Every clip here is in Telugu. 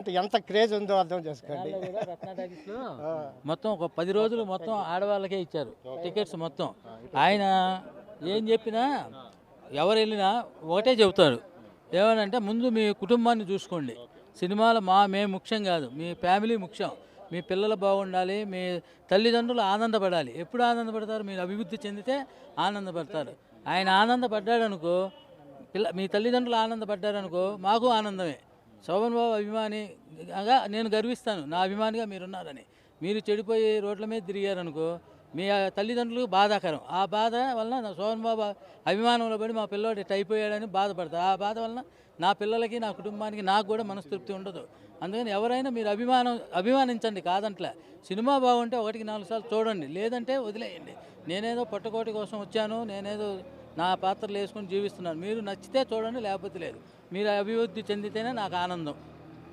అంటే ఎంత క్రేజ్ ఉందో అర్థం చేసుకోండి. మొత్తం ఒక 10 రోజులు మొత్తం ఆడవాళ్ళకే ఇచ్చారు టికెట్స్ మొత్తం. ఆయన ఏం చెప్పినా ఎవరు వెళ్ళినా ఒకటే చెబుతాడు, ఏమనంటే ముందు మీ కుటుంబాన్ని చూసుకోండి, సినిమాలు మేము ముఖ్యం కాదు, మీ ఫ్యామిలీ ముఖ్యం, మీ పిల్లలు బాగుండాలి, మీ తల్లిదండ్రులు ఆనందపడాలి. ఎప్పుడు ఆనందపడతారు? మీరు అభివృద్ధి చెందితే ఆనందపడతారు. ఆయన ఆనందపడ్డాడు అనుకో, మీ తల్లిదండ్రులు ఆనందపడ్డారనుకో మాకు ఆనందమే. శోభన్ బాబు అభిమానిగా నేను గర్విస్తాను, నా అభిమానిగా మీరున్నారని. మీరు చెడిపోయి రోడ్ల మీద తిరిగారనుకో మీ తల్లిదండ్రులకు బాధాకరం. ఆ బాధ వలన నా శోభన్ బాబు అభిమానంలో పడి మా పిల్లోడు ఇట్ట అయిపోయాడని బాధపడతారు. ఆ బాధ వలన నా పిల్లలకి, నా కుటుంబానికి, నాకు కూడా మనస్తృప్తి ఉండదు. అందుకని ఎవరైనా మీరు అభిమానించండి, కాదంట్లే. సినిమా బాగుంటే 1-4 సార్లు చూడండి, లేదంటే వదిలేయండి. నేనేదో పొట్టకోటి కోసం వచ్చాను, నేనేదో నా పాత్రలు వేసుకొని జీవిస్తున్నాను. మీరు నచ్చితే చూడండి, లేకపోతే లేదు. మీరు అభివృద్ధి చెందితేనే నాకు ఆనందం.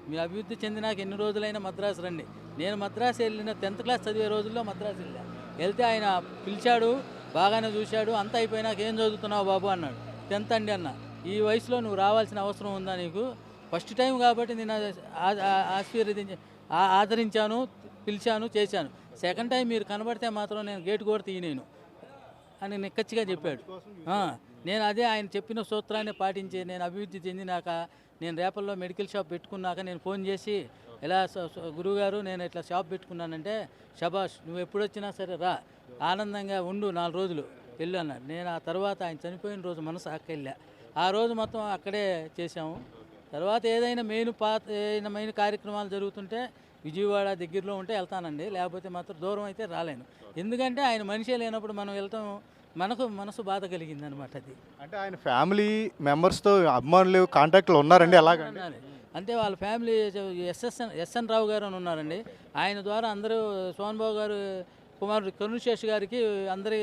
మీరు అభివృద్ధి చెందినాక ఎన్ని రోజులైనా మద్రాసు రండి. నేను మద్రాసు వెళ్ళిన 10th క్లాస్ చదివే రోజుల్లో మద్రాసు వెళ్తే ఆయన పిలిచాడు, బాగానే చూశాడు. అంతా అయిపోయినాక ఏం చదువుతున్నావు బాబు అన్నాడు. 10th అండి అన్న. ఈ వయసులో నువ్వు రావాల్సిన అవసరం ఉందా నీకు? ఫస్ట్ టైం కాబట్టి నేను ఆదరించాను, పిలిచాను, చేశాను. సెకండ్ టైం మీరు కనబడితే మాత్రం నేను గేటు కూడా తీయలేను అని నిక్కచ్చిగా చెప్పాడు. నేను అదే ఆయన చెప్పిన సూత్రాన్ని పాటించి నేను అభివృద్ధి చెందినాక, నేను రేపల్లో మెడికల్ షాప్ పెట్టుకున్నాక నేను ఫోన్ చేసి, ఇలా గురువుగారు నేను ఇట్లా షాప్ పెట్టుకున్నానంటే, శబాష్ నువ్వు ఎప్పుడొచ్చినా సరే రా, ఆనందంగా ఉండు 4 రోజులు వెళ్ళు అన్నాడు. నేను ఆ తర్వాత ఆయన చనిపోయిన రోజు మనసు వెళ్ళా. ఆ రోజు మొత్తం అక్కడే చేశాము. తర్వాత ఏదైనా మెయిన్ కార్యక్రమాలు జరుగుతుంటే విజయవాడ దగ్గరలో ఉంటే వెళ్తానండి, లేకపోతే మాత్రం దూరం అయితే రాలేను. ఎందుకంటే ఆయన మనిషే లేనప్పుడు మనం వెళ్తాం, మనసు బాధ కలిగింది అనమాట. అది అంటే ఆయన ఫ్యామిలీ మెంబర్స్తో అభిమానులు కాంటాక్ట్లో ఉన్నారండి అలాగండి? అంటే వాళ్ళ ఫ్యామిలీ ఎస్ఎన్ రావు గారు అని ఉన్నారండి. ఆయన ద్వారా అందరూ సోహన్ బాబు గారు కుమారుడు కరుణశేష్ గారికి అందరి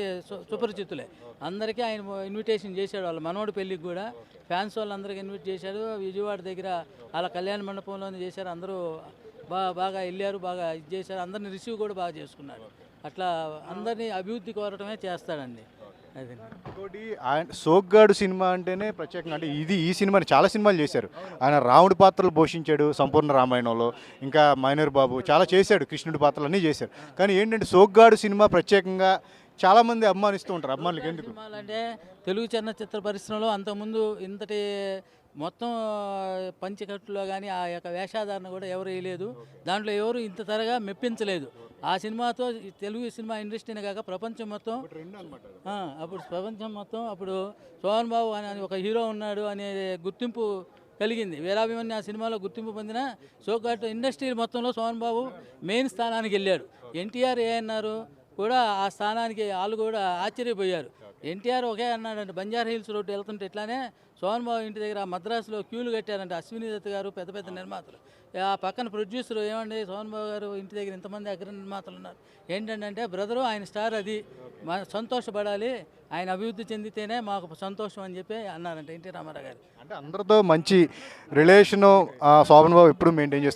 సుపరిచితులే. అందరికీ ఆయన ఇన్విటేషన్ చేశాడు. వాళ్ళ మనవడి పెళ్ళికి కూడా ఫ్యాన్స్ వాళ్ళందరికీ ఇన్వైట్ చేశాడు. విజయవాడ దగ్గర వాళ్ళ కళ్యాణ మండపంలోనే చేశారు. అందరూ బాగా వెళ్ళారు, బాగా ఇది చేశారు. అందరిని రిసీవ్ కూడా బాగా చేసుకున్నాడు. అట్లా అందరినీ అభివృద్ధి కోరటమే చేస్తాడండి. అది ఇంకోటి ఆయన సోగ్గాడు సినిమా అంటేనే ప్రత్యేకంగా, అంటే ఈ సినిమాని చాలా సినిమాలు చేశారు. ఆయన రాముడి పాత్రలు పోషించాడు సంపూర్ణ రామాయణంలో, ఇంకా మైనర్ బాబు చాలా చేశాడు, కృష్ణుడి పాత్రలు అన్నీ చేశారు. కానీ ఏంటంటే సోగ్గాడు సినిమా ప్రత్యేకంగా చాలామంది అభిమానిస్తూ ఉంటారు. అభిమానులకి ఎందుకు? అంటే తెలుగు చలనచిత్ర పరిశ్రమలో అంతకుముందు ఇంతటి మొత్తం పంచకట్టులో కానీ ఆ యొక్క వేషాధారణ కూడా ఎవరు వేయలేదు. దాంట్లో ఎవరు ఇంత త్వరగా మెప్పించలేదు. ఆ సినిమాతో తెలుగు సినిమా ఇండస్ట్రీనే కాక ప్రపంచం మొత్తం అప్పుడు సోహన్ బాబు అని ఒక హీరో ఉన్నాడు అనే గుర్తింపు కలిగింది. వీరాభిమన్యు ఆ సినిమాలో గుర్తింపు పొందిన సోగ్గాడు ఇండస్ట్రీ మొత్తంలో సోహన్ బాబు మెయిన్ స్థానానికి వెళ్ళాడు. ఎన్టీఆర్ అన్నారు కూడా ఆ స్థానానికి వాళ్ళు కూడా ఆశ్చర్యపోయారు. ఎన్టీఆర్ ఒకే అన్నాడంటే, బంజారా హిల్స్ రోడ్డు వెళ్తుంటే ఇట్లానే సోహన్ బాబు ఇంటి దగ్గర మద్రాసులో క్యూలు కట్టారంటే అశ్విని దత్ గారు, పెద్ద పెద్ద నిర్మాతలు. ఆ పక్కన ప్రొడ్యూసర్ ఏమండి సోహన్ బాబు గారు ఇంటి దగ్గర ఇంతమంది అగ్ర నిర్మాతలు ఉన్నారు ఏంటంటే, బ్రదరు ఆయన స్టార్, అది సంతోషపడాలి, ఆయన అభివృద్ధి చెందితేనే మాకు సంతోషం అని చెప్పి అన్నారంట ఎన్టీ రామారావు గారు. అంటే అందరితో మంచి రిలేషను శోభన్ బాబు ఎప్పుడు మెయింటైన్ చేస్తూ